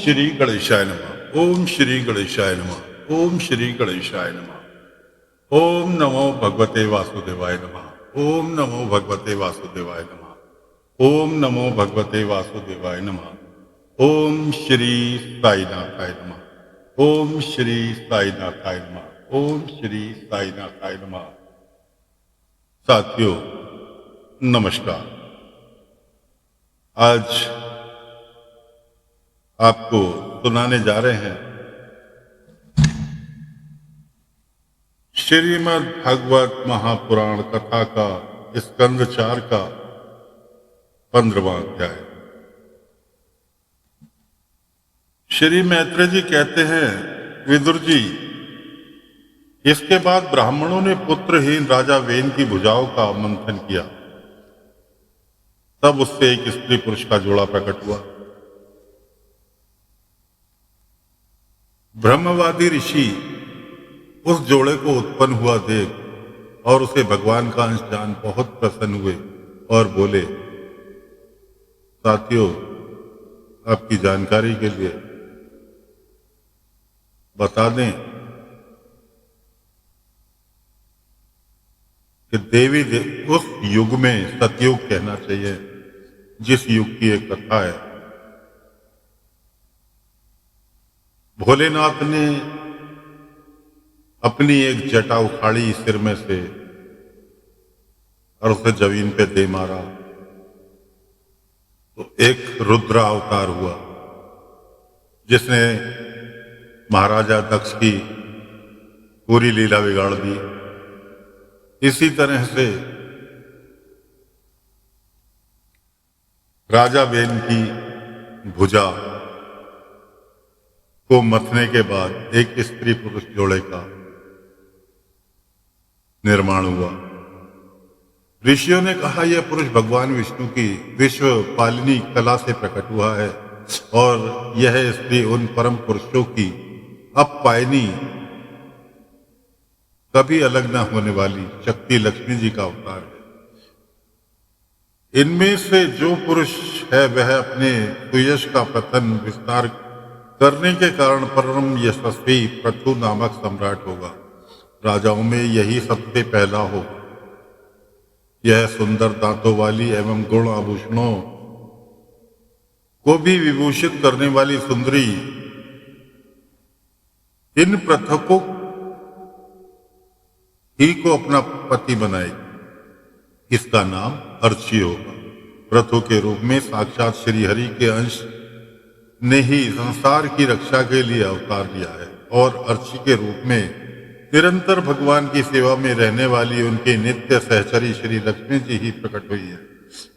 श्री गणेशाय नमः। ओम श्री गणेशाय नमः। ओम श्री गणेशाय नमः। ओम नमो भगवते वासुदेवाय नमः। ओम नमो भगवते वासुदेवाय नमः। ओम नमो भगवते वासुदेवाय नमः। ओम श्री साईनाथाय नमः। ओम श्री साईनाथाय नमः। ओम श्री साईनाथाय नमः। साथियों नमस्कार। आज आपको सुनाने जा रहे हैं श्रीमद् भागवत महापुराण कथा का स्कंद 4 का 15वां अध्याय। श्री मैत्रेय जी कहते हैं, विदुर जी, इसके बाद ब्राह्मणों ने पुत्रहीन राजा वेन की भुजाओं का मंथन किया। तब उससे एक स्त्री पुरुष का जोड़ा प्रकट हुआ। ब्रह्मवादी ऋषि उस जोड़े को उत्पन्न हुआ देख और उसे भगवान का अंश जान बहुत प्रसन्न हुए और बोले, साथियों, आपकी जानकारी के लिए बता दें कि देवी उस युग में सतयुग कहना चाहिए, जिस युग की एक कथा है। भोलेनाथ ने अपनी एक जटा उखाड़ी सिर में से और उसे जमीन पे दे मारा तो एक रुद्र अवतार हुआ, जिसने महाराजा दक्ष की पूरी लीला बिगाड़ दी। इसी तरह से राजा वेन की भुजा को मथने के बाद एक स्त्री पुरुष जोड़े का निर्माण हुआ। ऋषियों ने कहा, यह पुरुष भगवान विष्णु की विश्व पालिनी कला से प्रकट हुआ है और यह स्त्री उन परम पुरुषों की अपायनी, कभी अलग न होने वाली शक्ति लक्ष्मी जी का अवतार है। इनमें से जो पुरुष है वह अपने सुयश का पतन विस्तार करने के कारण परम यशस्वी पृथु नामक सम्राट होगा। राजाओं में यही सबसे पहला हो। यह सुंदर दांतों वाली एवं गुण आभूषणों को भी विभूषित करने वाली सुंदरी इन पृथकों ही को अपना पति बनाएगी। इसका नाम अर्ची होगा। पृथु के रूप में साक्षात श्री हरि के अंश ने ही संसार की रक्षा के लिए अवतार लिया है और अर्ची के रूप में निरंतर भगवान की सेवा में रहने वाली उनकी नित्य सहचरी श्री लक्ष्मी जी ही प्रकट हुई है।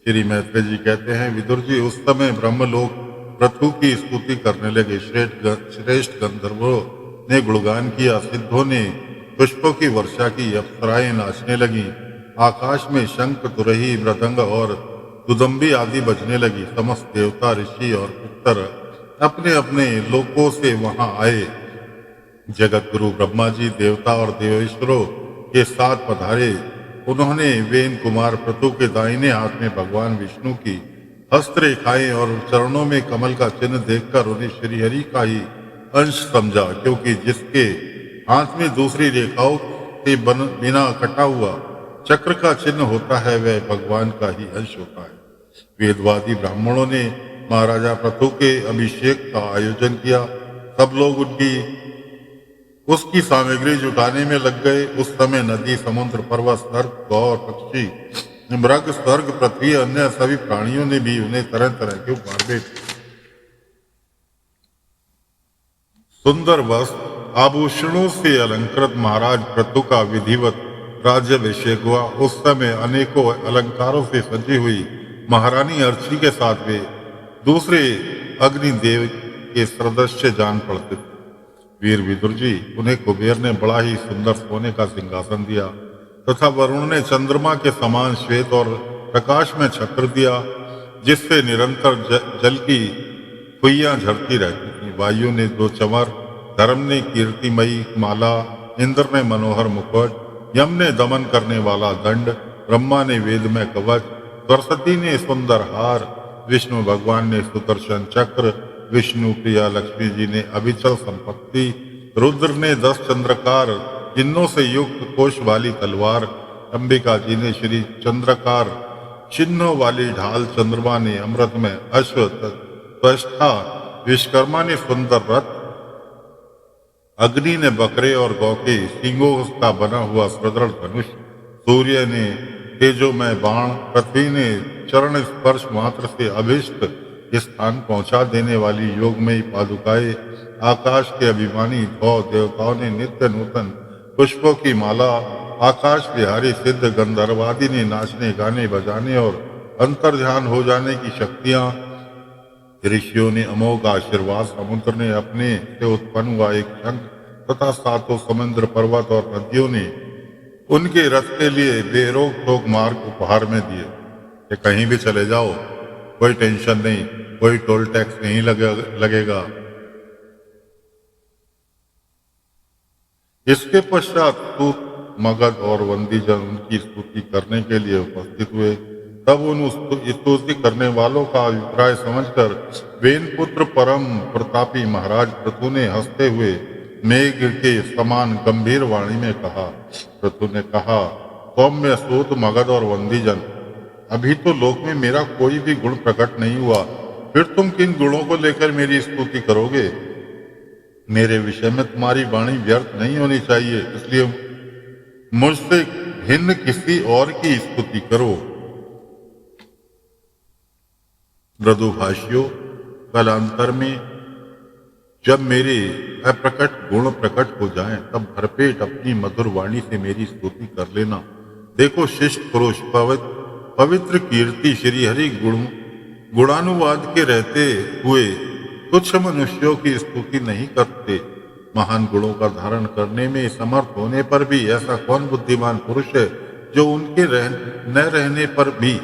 श्री मैत्रेय जी कहते हैं, विदुर जी, उस समय ब्रह्मलोक पृथु की स्तुति करने लगे। श्रेष्ठ गंधर्वों ने गुणगान किया, सिद्धों ने पुष्पों की वर्षा की, अप्सराएं नाचने लगी, आकाश में शंख, तुरही, मृदंग और दुदंबी आदि बजने लगी। समस्त देवता, ऋषि और पितर अपने अपने लोकों से वहां आए। जगत गुरु ब्रह्मा जी देवता और देवेश्वरों के साथ पधारे। उन्होंने वेन कुमार पृथु के दाहिने हाथ में भगवान विष्णु की हस्तरेखाएं और चरणों में कमल का चिन्ह देखकर उन्हें श्रीहरि का ही अंश समझा, क्योंकि जिसके हाथ में दूसरी रेखाओं से बिना कटा हुआ चक्र का चिन्ह होता है वह भगवान का ही अंश होता है। वेदवादी ब्राह्मणों ने महाराजा पृथु के अभिषेक का आयोजन किया। सब लोग उसकी सामग्री जुटाने में लग गए। उस समय नदी, समुद्र, पर्वत, सर्प, गौ, पक्षी, मृग, स्वर्ग, पृथ्वी, अन्य सभी प्राणियों ने भी उन्हें तरह तरह के उपहार दे। सुंदर वस्त्र आभूषणों से अलंकृत महाराज पृथु का विधिवत राज्याभिषेक हुआ। उस समय अनेकों अलंकारों से सजी हुई महारानी अर्ची के साथ वे दूसरे अग्निदेव के सदस्य जान पड़ते थे। वीर विदुर जी, उन्हें कुबेर ने बड़ा ही सुंदर सोने का सिंहासन दिया तथा वरुण ने चंद्रमा के समान श्वेत और प्रकाश में छत्र दिया, जिससे निरंतर जल की फुइयां झरती रहती थी। वायु ने 2 चंवर, धर्म ने कीर्तिमयी माला, इंद्र ने मनोहर मुकुट, यम ने दमन करने वाला दंड, ब्रह्मा ने वेदमय कवच, सरस्वती ने सुंदर हार, विष्णु भगवान ने सुदर्शन चक्र विष्णु प्रिया लक्ष्मी जी ने अविचल संपत्ति, रुद्र ने 10 चंद्रकार जिन्नों से युक्त कोश वाली तलवार, अंबिका जी ने श्री चंद्रकार चिन्हों वाली ढाल, चंद्रमा ने अमृत में अश्व त्वष्टा, विश्वकर्मा ने सुंदर रथ, अग्नि ने बकरे और गौ के सींगों का बना हुआ सुदृढ़ धनुष, सूर्य ने तेजोमय बाण, पृथ्वी ने चरण स्पर्श मात्र से अभिष्ट स्थान पहुंचा देने वाली योगमयी पादुकाएं, आकाश के अभिमानी ध्रुव देवताओं ने नित्य नूतन पुष्पों की माला, आकाश विहारी सिद्ध गंधर्वादि ने नाचने गाने बजाने और अंतर्ध्यान हो जाने की शक्तियां, ऋषियों ने अमोघ आशीर्वाद, समुद्र ने अपने से उत्पन्न हुआ एक शंख तथा सातों समुद्र पर्वत और नदियों ने उनके रथ के लिए बेरोक टोक मार्ग उपहार में दिए कि कहीं भी चले जाओ, कोई टेंशन नहीं, कोई टोल टैक्स नहीं लगेगा। इसके पश्चात सूत, मगध और वंदीजन उनकी स्तुति करने के लिए उपस्थित हुए। तब उन स्तुति करने वालों का अभिप्राय समझकर वेनपुत्र परम प्रतापी महाराज पृथु ने हंसते हुए मेघ के समान गंभीर वाणी में कहा। पृथु ने कहा, सौम्य सूत, मगध और वंदीजन, अभी तो लोक में मेरा कोई भी गुण प्रकट नहीं हुआ, फिर तुम किन गुणों को लेकर मेरी स्तुति करोगे? मेरे विषय में तुम्हारी वाणी व्यर्थ नहीं होनी चाहिए, इसलिए मुझसे भिन्न किसी और की स्तुति करो। मृदुभाष्यो, कालांतर में जब मेरे अप्रकट गुण प्रकट हो जाएं, तब भरपेट अपनी मधुर वाणी से मेरी स्तुति कर लेना। देखो, शिष्ट पुरुष पवित्र कीर्ति श्री हरि गुणानुवाद के रहते हुए तुच्छ मनुष्यों की स्तुति नहीं करते। महान गुणों का धारण करने में समर्थ होने पर भी ऐसा कौन बुद्धिमान पुरुष है जो उनके न रहने पर भी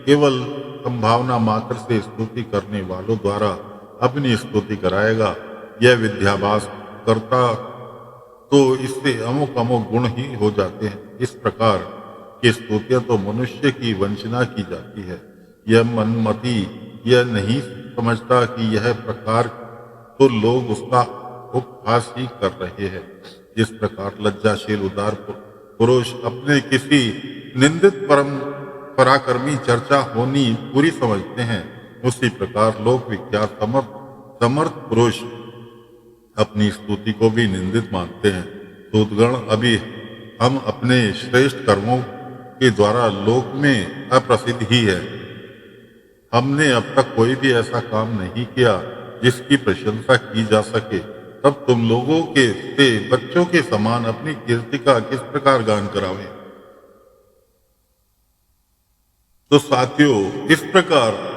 केवल संभावना मात्र से स्तुति करने वालों द्वारा अपनी स्तुति कराएगा? यह विद्याभ्यास करता तो इससे अमुक अमुक गुण ही हो जाते हैं। इस प्रकार की स्तुतियां तो मनुष्य की वंचना की जाती है। यह मनमती यह नहीं समझता कि यह प्रकार तो लोग उसका उपहास ही कर रहे हैं। जिस प्रकार लज्जाशील उदार पुरुष अपने किसी निंदित परम पराक्रमी चर्चा होनी पूरी समझते हैं, उसी प्रकार लोक विख्यात समर्थ पुरुष अपनी स्तुति को भी निंदित मानते हैं। सूतगण, अभी हम अपने श्रेष्ठ कर्मों के द्वारा लोक में अप्रसिद्ध ही है। हमने अब तक कोई भी ऐसा काम नहीं किया जिसकी प्रशंसा की जा सके। तब तुम लोगों के से बच्चों के समान अपनी कीर्ति का किस प्रकार गान करावे? तो साथियों, इस प्रकार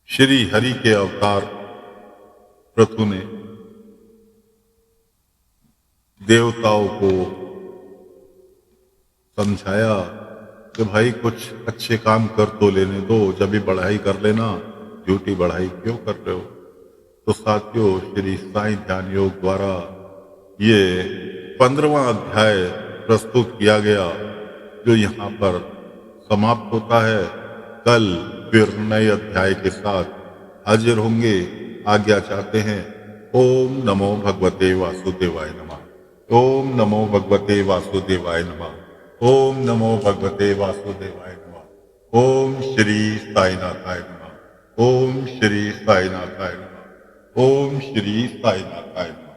श्री हरि के अवतार पृथु ने देवताओं को समझाया कि भाई कुछ अच्छे काम कर तो लेने दो, जब भी बढ़ाई कर लेना, झूठी बढ़ाई क्यों कर रहे हो? तो साथियों, श्री साईं ध्यान योग द्वारा ये 15वां अध्याय प्रस्तुत किया गया, जो यहाँ पर समाप्त होता है। कल फिर नए अध्याय के साथ हाजिर होंगे। आज्ञा चाहते हैं। ओम नमो भगवते वासुदेवाय नमः। ओम नमो भगवते वासुदेवाय नमः। ओम नमो भगवते वासुदेवाय नमः। ओम श्री साईनाथाय नमः। ओम श्री साईनाथाय नमः। ओम श्री साईनाथाय नमः।